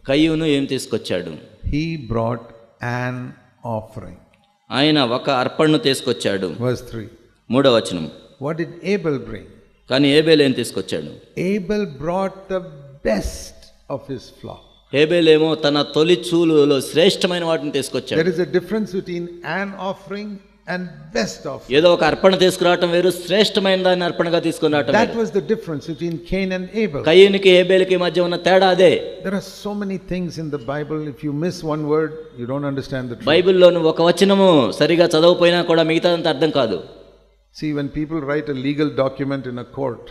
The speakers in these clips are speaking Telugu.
కయ్యూను ఏం తీసుకొచ్చాడు? He brought an offering. ఆయన ఒక అర్పణను తీసుకొచ్చాడు. Verse 3. మూడవ వచనం. What did Abel bring? కానీ ఏబేలు ఏం తీసుకొచ్చాడు? Abel brought the best of his flock. ఏబేలేమో తన తొలి చూలులో శ్రేష్టమైన వాటిని తీసుకొచ్చాడు. There is a difference between an offering and best offering. ఏదో ఒక అర్పణ తీసుకురావటం వేరు, శ్రేష్టమైన దాన్ని అర్పణగా తీసుకుని రావటం. That was the difference between Cain and Abel. కయీనుకి ఏబేలుకి మధ్య ఉన్న తేడా అదే. There are so many things in the Bible, if you miss one word you don't understand the truth. బైబిల్లో నువ్వు ఒక వచనము సరిగా చదవకపోయినా కూడా మిగతాదంతా అర్థం కాదు. See, when people write a legal document in a court,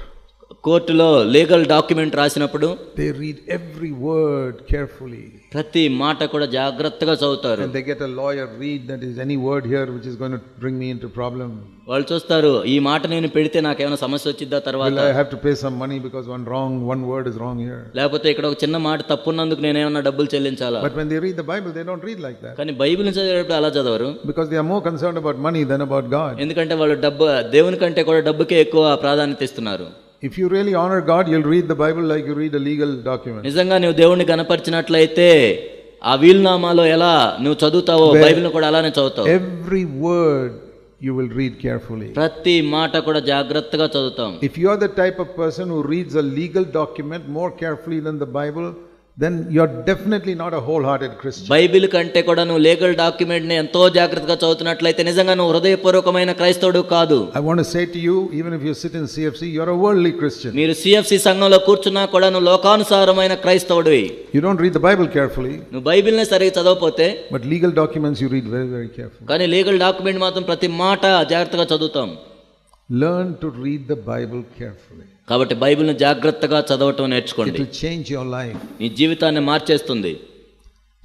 కోర్టులో లీగల్ డాక్యుమెంట్ రాసినప్పుడు they read every word carefully. ప్రతి మాట కూడా జాగ్రత్తగా చదువుతారు. And they get a lawyer read that is any word here which is going to bring me into problem. వాళ్ళు చూస్తారు, ఈ మాట నేను పెడితే నాకేమైనా సమస్య వచ్చిద్దా తర్వాత, Will I have to pay some money because one word is wrong here. లేకపోతే ఇక్కడ ఒక చిన్న మాట తప్పున్నందుకు నేనేమన్నా డబ్బులు చెల్లించాలా? But when they read the Bible they don't read like that. కానీ బైబిల్ చదివేటప్పుడు అలా చదవరు. Because they are more concerned about money than about God. ఎందుకంటే వాళ్ళు డబ్బు, దేవుని కంటే కూడా డబ్బుకే ఎక్కువ ప్రాధాన్యత ఇస్తున్నారు. If you really honor God, you'll read the Bible like you read a legal document. నిజంగా నువ్వు దేవుణ్ణి కనపరిచినట్లయితే ఆ వీలునామాలో ఎలా నువ్వు చదువుతావో బైబిల్ని కూడా అలానే చదువుతావు. Every word you will read carefully. ప్రతి మాట కూడా జాగ్రత్తగా చదువుతాం. If you are the type of person who reads a legal document more carefully than the Bible, then you're definitely not a wholehearted Christian. Bible కంటే కూడా నువ్వు లీగల్ డాక్యుమెంట్ ని ఎంతో జాగ్రత్తగా చదువుతున్నట్లయితే నిజంగా నువ్వు హృదయపూర్వకమైన క్రైస్తవుడు కాదు. I want to say to you, even if you sit in CFC, you're a worldly Christian. మీరు CFC సంఘంలో కూర్చున్నా కూడా నువ్వు లోకానుసారమైన క్రైస్తవుడివి. You don't read the Bible carefully. నువ్వు బైబిల్ని సరిగ్గా చదవకపోతే, but legal documents you read very, very carefully. కానీ లీగల్ డాక్యుమెంట్ మాత్రం ప్రతి మాట జాగ్రత్తగా చదువుతాం. Learn to read the Bible carefully. కాబట్టి బైబిల్ని జాగ్రత్తగా చదవటం నేర్చుకోండి. It will change your life. నీ జీవితాన్ని మార్చేస్తుంది.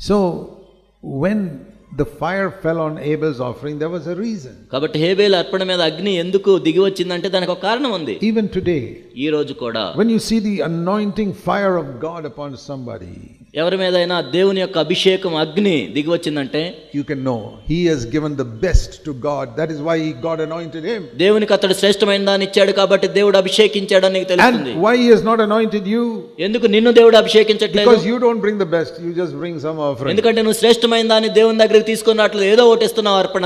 So when the fire fell on Abel's offering, there was a reason. కాబట్టి హేబేలు అర్పణ మీద అగ్ని ఎందుకు దిగి వచ్చిందంటే దానికి ఒక కారణం ఉంది. Even today, ఈ రోజు కూడా when you see the anointing fire of God upon somebody, ఎవరి మీదైనా దేవుని యొక్క అభిషేకం అగ్ని దిగి వచ్చిందంటే you can know he has given the best to God. That is why God anointed him. దేవునికి అతడు శ్రేష్టమైన దాన్ని ఇచ్చాడు కాబట్టి దేవుడు అభిషేకించాడని నీకు తెలుస్తుంది. And why he has not anointed you? ఎందుకు నిన్ను దేవుడు అభిషేకించట్లేదు? Because you don't bring the best, you just bring some offering. ఎందుకంటే నువ్వు శ్రేష్టమైన దాన్ని దేవుని దగ్గరికి తీసుకొని రావట్లేదు, ఏదో ఒకటి ఇస్తున్నావు అర్పణ.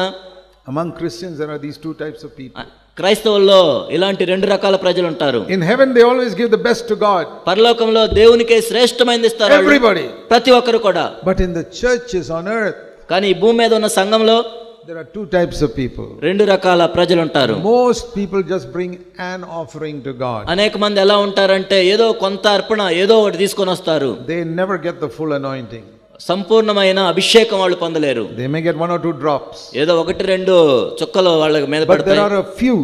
Among Christians there are these two types of people. క్రైస్తవుల్లో ఇలాంటి రెండు రకాల ప్రజలు ఉంటారు. In heaven they always give the best to God. పరలోకంలో దేవునికే శ్రేష్టమైనది ఇస్తారు everybody, ప్రతి ఒక్కరు కూడా. But in the churches on earth, కానీ ఈ భూమి మీద ఉన్న సంఘంలో there are two types of people. రెండు రకాల ప్రజలు ఉంటారు. Most people just bring an offering to God. అనేక మంది ఎలా ఉంటారంటే ఏదో కొంత అర్పణ ఏదో ఒకటి తీసుకొని వస్తారు. They never get the full anointing. సంపూర్ణమైన అభిషేకం వాళ్ళు పొందలేరు. They may get 1 or 2 drops. ఏదో 1-2 చుక్కలు వాళ్ళ మీద పడతాయి. But there are a few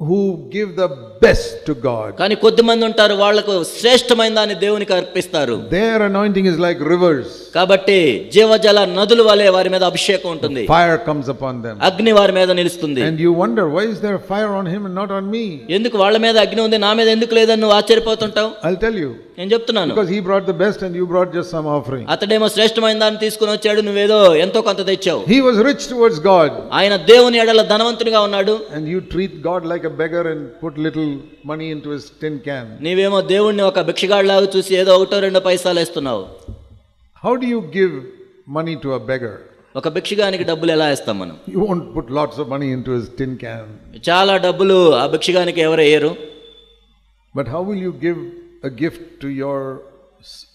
who give the best to God. కానీ కొద్దిమంది ఉంటారు వాళ్ళకు శ్రేష్టమైన దాన్ని దేవునికి అర్పిస్తారు. Their anointing is like rivers. కాబట్టి జీవజల నదుల వలె వారి మీద అభిషేకం ఉంటుంది. Fire comes upon them. అగ్ని వారి మీద నిలుస్తుంది. And you wonder, why is there fire on him and not on me? ఎందుకు వాళ్ళ మీద అగ్ని ఉంది నా మీద ఎందుకు లేదని నువ్వు ఆశ్చర్యపోతుంటావు. I'll tell you. నేను చెప్తున్నాను. Because he brought the best and you brought just some offering. అతడేమో శ్రేష్టమైన దాన్ని తీసుకొని వచ్చాడు, నువ్వేదో ఎంతో కొంత తెచ్చావు. He was rich towards God. ఆయన దేవుని ఎడల ధనవంతునిగా ఉన్నాడు. And you treat God like a beggar and put little money into his tin can. నీవేమో దేవుణ్ణి ఒక భిక్షగాడిలాగా చూసి ఏదో 1-2 పైసలు ఇస్తున్నావు. How do you give money to a beggar? ఒక భిక్షగానికి డబ్బులు ఎలా ఇస్తాం మనం? You won't put lots of money into his tin can. చాలా డబ్బులు ఆ భిక్షగానికి ఎవరు వేయరు. But how will you give a gift to your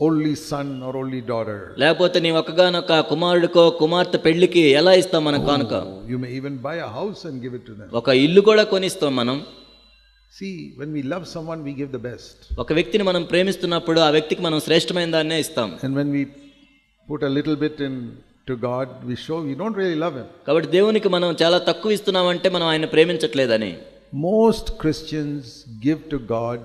only son or only daughter? లేకపోతే నీ ఒక్కగానొక్క కుమారుడికో కుమార్తె పెళ్లికి ఎలా ఇస్తాం మనం కానుక? You may even buy a house and give it to them. ఒక ఇల్లు కూడా కొనిస్తాం మనం. See, when we love someone we give the best. ఒక వ్యక్తిని మనం ప్రేమిస్తున్నప్పుడు ఆ వ్యక్తికి మనం శ్రేష్టమైన దాన్నే ఇస్తాం. And when we put a little bit in to God, we show we don't really love him. కాబట్టి దేవునికి మనం చాలా తక్కువ ఇస్తున్నామంటే మనం ఆయన ప్రేమించట్లేదని. Most Christians give to God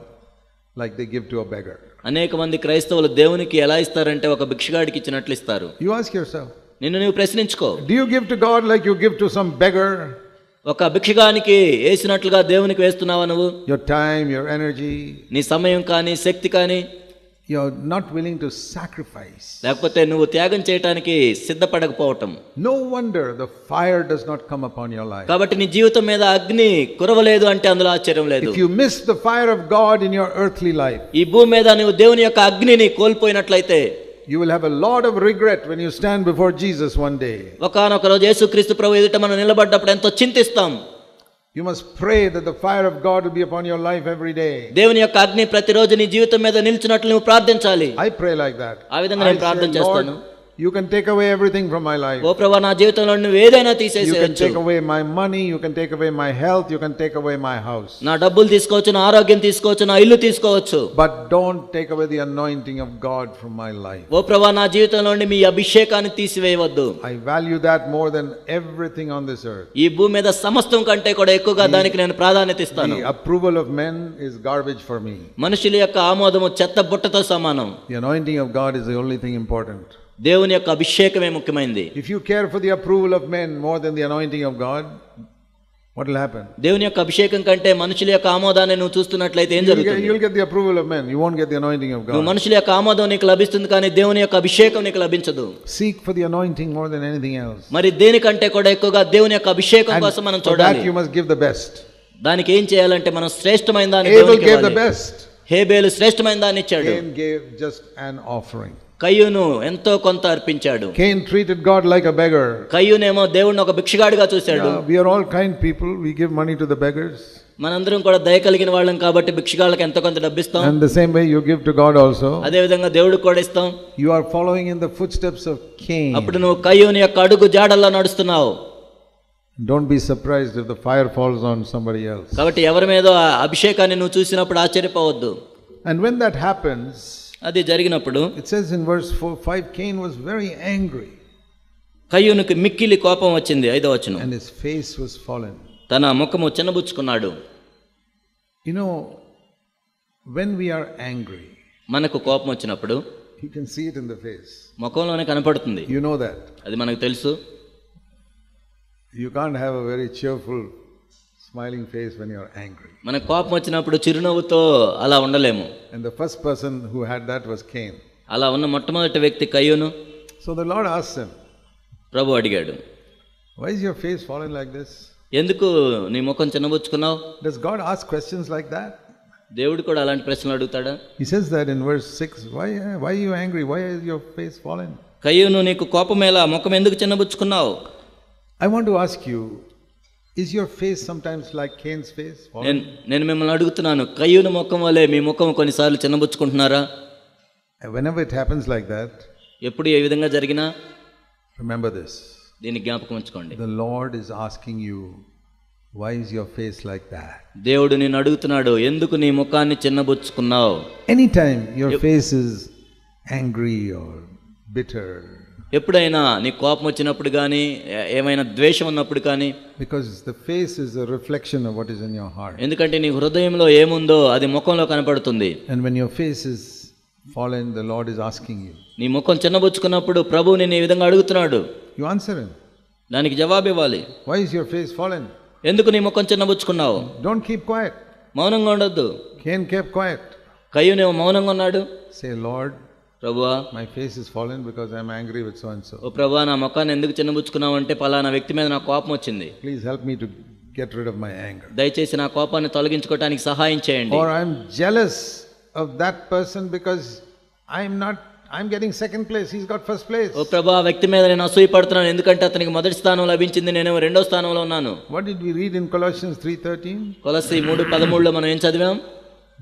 like they give to a beggar. అనేక మంది క్రైస్తవులు దేవునికి ఎలా ఇస్తారంటే ఒక భిక్షగాడికి ఇచ్చినట్లు ఇస్తారు. You ask yourself. నిన్ను నువ్వు ప్రశ్నించుకో. Do you give to God like you give to some beggar? ఒక భిక్షగానికి వేసినట్లుగా దేవునికి వేస్తున్నావా నువ్వు? Your time, your energy. నీ సమయం కానీ శక్తి కానీ you're not willing to sacrifice. లేకపోతే నువ్వు త్యాగం చేయడానికి సిద్ధపడకపోవటం. No wonder the fire does not come upon your life. కాబట్టి నీ జీవితం మీద అగ్ని కురవలేదు అంటే అందులో ఆశ్చర్యం లేదు. If you miss the fire of God in your earthly life, ఈ భూమి మీద నువ్వు దేవుని యొక్క అగ్నిని కోల్పోయినట్లయితే, You will have a lot of regret when you stand before Jesus one day. ఒకానొక రోజు యేసుక్రీస్తు ప్రభు ఎదుట మనం నిలబడ్డప్పుడు ఎంతో చింతిస్తాం. You must pray that the fire of God will be upon your life every day. దేవుని యొక్క అగ్ని ప్రతిరోజు నీ జీవితం మీద నిలిచినట్లు నువ్వు ప్రార్థించాలి. I pray like that. ఆ విధంగా నేను ప్రార్థన చేస్తాను. You can take away everything from my life. ఓ ప్రభువా, నా జీవితంలో నువ్వు ఏదైనా You can తీసేసేయచ్చు. take away my money, you can take away my health, you can take away my house. నా డబ్బులు తీసుకోవచ్చు, నా ఆరోగ్యం తీసుకోవచ్చు, నా ఇల్లు తీసుకోవచ్చు. But don't take away the anointing of God from my life. ఓ ప్రభువా, నా జీవితంలో నుండి మీ అభిషేకాన్ని తీసివేయవద్దు. I value that more than everything on this earth. ఈ భూమి మీద సమస్తం కంటే కూడా ఎక్కువగా దానికి నేను ప్రాధాన్యత ఇస్తాను. The approval of men is garbage for me. మనుషుల యొక్క ఆమోదము చెత్త బుట్టతో సమానం. The anointing of God is the only thing important. దేవుని యొక్క అభిషేకమే ముఖ్యమైనది. If you care for the approval of men more than the anointing of God, what will happen? దేవుని యొక్క అభిషేకం కంటే మనుషుల యొక్క ఆమోదాన్ని నువ్వు చూస్తున్నట్లయితే ఏం జరుగుతుంది? You'll get the approval of men, you won't get the anointing of నువ్వు God. మనుషుల యొక్క ఆమోదం నీకు లభిస్తుంది కానీ దేవుని యొక్క అభిషేకం నీకు లభించదు. Seek for the anointing more than anything else. మరి దేనికంటే కూడా ఎక్కువగా దేవుని యొక్క అభిషేకం కోసం మనం For that చూడాలి. you must give the best. దానికి ఏం చేయాలంటే మనం శ్రేష్టమైన దాన్ని Abel దేవునికి gave the ఇవ్వాలి. best. హేబేలు శ్రేష్టమైన దాన్ని ఇచ్చాడు. Cain gave just an offering. కయ్యూను ఎంతో కొంత అర్పించాడు. Cain treated God like a beggar. కయ్యూనేమో దేవుణ్ణి ఒక భిక్షగాడిగా చూశాడు. We are all kind people, we give money to the beggars. మనందరం కూడా దయ కలిగిన వాళ్ళం కాబట్టి భిక్షగాళ్ళకి ఎంతో కొంత డబ్బిస్తాం. And the same way you give to God also. అదే విధంగా దేవుడికి కూడా ఇస్తాం. You are following in the footsteps of Cain. అప్పుడు నువ్వు కయ్యూని యొక్క అడుగు జాడల్లో నడుస్తున్నావు. Don't be surprised if the fire falls on somebody else. కాబట్టి ఎవరి మీద అభిషేకాన్ని నువ్వు చూసినప్పుడు ఆశ్చర్యపోవద్దు. And when that happens, అది జరిగినప్పుడు it says in verse 5, Cain was very angry కయ్యూనుకి మిక్కిలి కోపం వచ్చింది. 5వ వచనం. and his face was fallen. తన ముఖము చిన్నబుచ్చుకున్నాడు. You know, when we are angry, మనకు కోపం వచ్చినప్పుడు you can see it in the face. ముఖంలోనే కనపడుతుంది. You know that. అది మనకు తెలుసు. You can't have a very cheerful smiling face when you are angry. మనకు కోపం వచ్చినప్పుడు చిరునవ్వుతో అలా ఉండలేము. And the first person who had that was Cain. అలా ఉన్న మొట్టమొదటి వ్యక్తి కయ్యూను. So the Lord asked him, ప్రభు అడిగాడు, why is your face fallen like this? ఎందుకు నీ ముఖం చిన్నబుచ్చుకున్నావు? Does God ask questions like that? దేవుడు కూడా అలాంటి ప్రశ్నలు అడుగుతాడా? He says that in verse 6, why are you angry? Why is your face fallen? కయ్యూను, నీకు కోపమేలా, ముఖం ఎందుకు చిన్నబుచ్చుకున్నావు? I want to ask you, is your face sometimes like Cain's face? నేను మిమ్మల్ని అడుగుతున్నాను, కయ్యూను ముఖం వలె మీ ముఖం కొన్నిసార్లు చిన్నబుచ్చుకుంటున్నారా? Whenever it happens like that, ఎప్పుడు ఏ విధంగా జరిగినా remember this. దీన్ని జ్ఞాపకం ఉంచుకోండి. The Lord is asking you, why is your face like that? దేవుడు నిన్ను అడుగుతున్నాడు, ఎందుకు నీ ముఖాన్ని చిన్నబుచ్చుకున్నావు? Anytime your face is angry or bitter, ఎప్పుడైనా నీ కోపం వచ్చినప్పుడు కానీ ఏమైనా ద్వేషం ఉన్నప్పుడు కానీ, because the face is a reflection of what is in your heart. ఎందుకంటే నీ హృదయంలో ఏముందో అది ముఖంలో కనపడుతుంది. And when your face is fallen, the Lord is asking you. నీ ముఖం చిన్నబుచ్చుకున్నప్పుడు ప్రభువు నిన్ను ఈ విధంగా అడుగుతున్నాడు. You answer him. దానికి జవాబు ఇవ్వాలి. Why is your face fallen? ఎందుకు నీ ముఖం చిన్నబుచ్చుకున్నావు? Don't keep quiet. మౌనంగా ఉండొద్దు. Cain kept quiet. కయ్యూనేమో మౌనంగా ఉన్నాడు. Say, Lord, ప్రభువా, my face is fallen because I am angry with so and so. ఓ ప్రభువా, నా ముఖాన్ని ఎందుకు చిన్నబుచ్చుకున్నావు అంటే పలానా వ్యక్తి మీద నాకు కోపం వచ్చింది. Please help me to get rid of my anger. దయచేసి నా కోపాన్ని తొలగించుకోవడానికి సహాయం చేయండి. Or I am jealous of that person because I'm getting second place, he's got first place. ఓ ప్రభువా, ఆ వ్యక్తి మీద నేను అసూయపడుతున్నాను ఎందుకంటే అతనికి మొదటి స్థానం లభించింది, నేనేమో రెండో స్థానంలో ఉన్నాను. What did we read in Colossians 3:13? కొలస్సీ 3:13లో మనం ఏం చదివాం?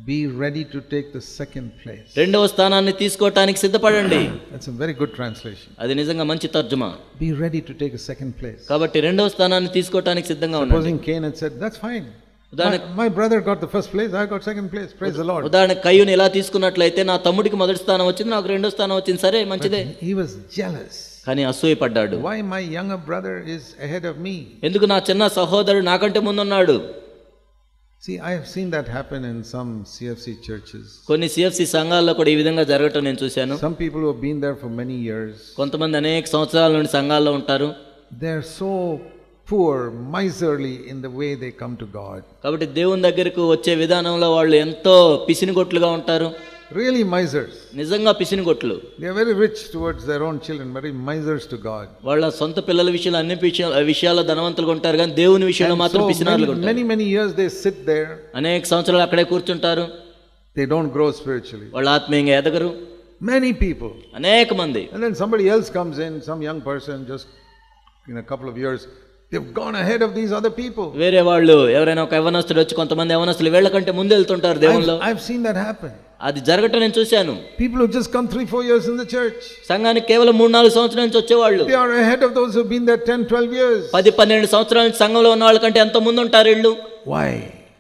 Be ready to take the second place. రెండవ స్థానాన్ని తీసుకోవటానికి సిద్ధపడండి. That's a very good translation. అది నిజంగా మంచి తర్జుమా. Be ready to take a second place. కాబట్టి రెండవ స్థానాన్ని తీసుకోవటానికి సిద్ధంగా ఉండండి. Supposing Cain had said, that's fine. My brother got the first place, I got second place. Praise the Lord. ఉదాహరణకు కయ్యూని ఇలా తీసుకున్నట్లయితే నా తమ్ముడికి మొదటి స్థానం వచ్చింది, నాకు రెండో స్థానం వచ్చింది, సరే మంచిదే. He was jealous. కానీ అసూయపడ్డాడు. Why my younger brother is ahead of me? ఎందుకు నా చిన్న సహోదరుడు నాకంటే ముందున్నాడు? See, I have seen that happen in some CFC churches. కొన్ని CFC సంఘాల్లో కూడా ఈ విధంగా జరగటం నేను చూశాను. Some people who have been there for many years. కొంతమంది అనేక సంవత్సరాల నుండి సంఘాల్లో ఉంటారు. They are so poor, miserly in the way they come to God. కాబట్టి దేవుని దగ్గరకు వచ్చే విధానంలో వాళ్ళు ఎంతో పిసినిగొట్లుగా ఉంటారు. Really misers. నిజంగా పిసినిగొట్లు. They are very rich towards their own children, very misers to God. వాళ్ళ సొంత పిల్లల విషయాలు అన్ని విషయాల్లో ధనవంతులుగా ఉంటారు కానీ దేవుని విషయంలో మాత్రం పిసినారులుగా ఉంటారు. Many years they sit there. అనేక సంవత్సరాలు అక్కడే కూర్చుంటారు. They don't grow spiritually. వాళ్ళు ఆత్మీయంగా ఎదగరు. Many people. అనేక మంది. And then somebody else comes in, some young person, just in a couple of years, they've gone ahead of these other people. వేరే వాళ్ళు ఎవరైనా ఒక యవనస్తుడు వచ్చి కొంతమంది యవనస్తులు వీళ్ళకంటే ముందు వెళ్తుంటారు దేవుల్లో. I've seen that happen. అది జరగటం నేను చూశాను. People who just come 3-4 years in the church. సంఘానికి కేవలం 3-4 సంవత్సరాల నుంచి వచ్చేవాళ్ళు. They are ahead of those who've been there 10-12 years. 10-12 సంవత్సరాల నుంచి సంఘంలో ఉన్న వాళ్ళకంటే ఎంతో ముందు ఉంటారు వీళ్ళు. Why?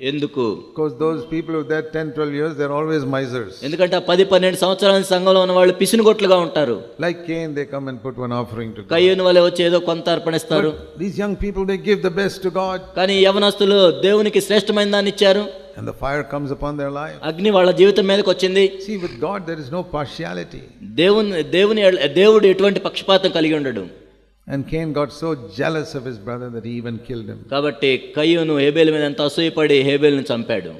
ఎందుకు? Because those people who are there 10-12 years, they're always misers. ఎందుకంటే 10-12 సంవత్సరాల నుంచి సంఘంలో ఉన్న వాళ్ళు పిసినుగొట్లుగా ఉంటారు. Like Cain, they come and put one offering to God. కయ్యూను వలె వచ్చి ఏదో కొంత అర్పణిస్తారు. These young people, they give the best to God. కానీ యవనస్తులు దేవునికి శ్రేష్టమైన దాన్ని ఇచ్చారు. And the fire comes upon their life. అగ్ని వాళ్ళ జీవితం మీదకి వచ్చింది. See, with God there is no partiality. దేవుడు ఎటువంటి పక్షపాతం కలిగి ఉండడు. And Cain got so jealous of his brother that he even killed him. కాబట్టి కయ్యూను హేబేలు మీద ఎంత అసూయపడి హేబేలును చంపాడు.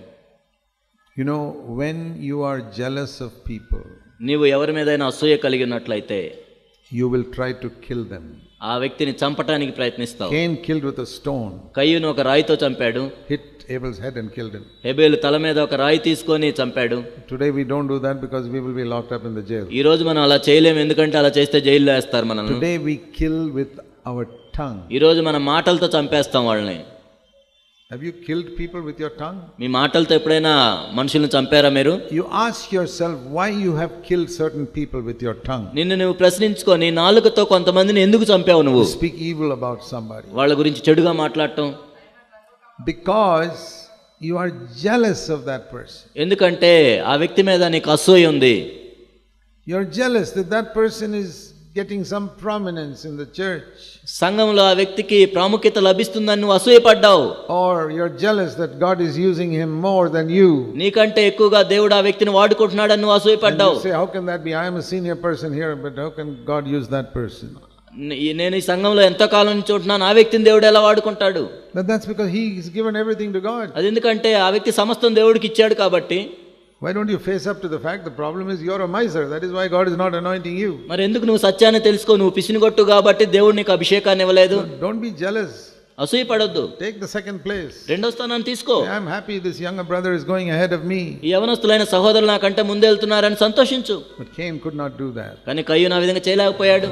You know, when you are jealous of people, నీవు ఎవరి మీదైనా అసూయ కలిగినట్లయితే you will try to kill them. ఆ వ్యక్తిని చంపటానికి ప్రయత్నిస్తావు. Cain killed with a stone. కయ్యూను ఒక రాయితో చంపాడు. Hit Abel's head and killed him. హేబేలు తల మీద ఒక రాయి తీసుకొని చంపాడు. Today we don't do that because we will be locked up in the jail. ఈ రోజు మనం అలా చేయలేము, ఎందుకంటే అలా చేస్తే జైల్లో వేస్తారు మనల్ని. Today we kill with our tongue. ఈ రోజు మన మాటలతో చంపేస్తాం వాళ్ళని. Have you killed people with your tongue? మీ మాటలతో ఎప్పుడైనా మనుషులను చంపారా మీరు? You ask yourself why you have killed certain people with your tongue. నిన్ను నువ్వు ప్రశ్నించుకో, నీ నాలుకతో కొంతమందిని ఎందుకు చంపావు నువ్వు? Speak evil about somebody. వాళ్ళ గురించి చెడుగా మాట్లాడటం. Because you are jealous of that person. ఎందుకంటే ఆ వ్యక్తి మీద నీకు అసూయ ఉంది. You are jealous that that person is getting some prominence in the church. సంఘంలో ఆ వ్యక్తికి ప్రాముఖ్యత లభిస్తుందని నువ్వు అసూయపడ్డావు. Or you're jealous that God is using him more than you. నీకంటే ఎక్కువగా దేవుడు ఆ వ్యక్తిని వాడుకుంటున్నాడని నువ్వు అసూయపడ్డావు. And you say, how can that be? I am a senior person here, but how can God use that person? నేను ఈ సంఘంలో ఎంతో కాలం నుంచి ఉంటున్నాను, ఆ వ్యక్తిని దేవుడు ఎలా వాడుకుంటాడు? But that's because he has given everything to God. అది ఎందుకంటే ఆ వ్యక్తి సమస్తం దేవుడికి ఇచ్చాడు కాబట్టి. Why don't you face up to the fact the problem is you're a miser? That is why God is not anointing you. మరి ఎందుకు నువ్వు సత్యాన్ని తెలుసుకో? నువ్వు పిసినిగొట్టు కాబట్టి దేవుడు నీకు అభిషేకాన్ని ఇవ్వలేదు. Don't be jealous. అసూయపడొద్దు. Take the second place. రెండో స్థానాన్ని తీసుకో. I am happy this younger brother is going ahead of me. ఈ యవనస్తులైన సహోదరులు నాకంటే ముందే వెళ్తున్నారని సంతోషించు. But Cain could not do that. కానీ కయ్యూను ఆ విధంగా చేయలేకపోయాడు.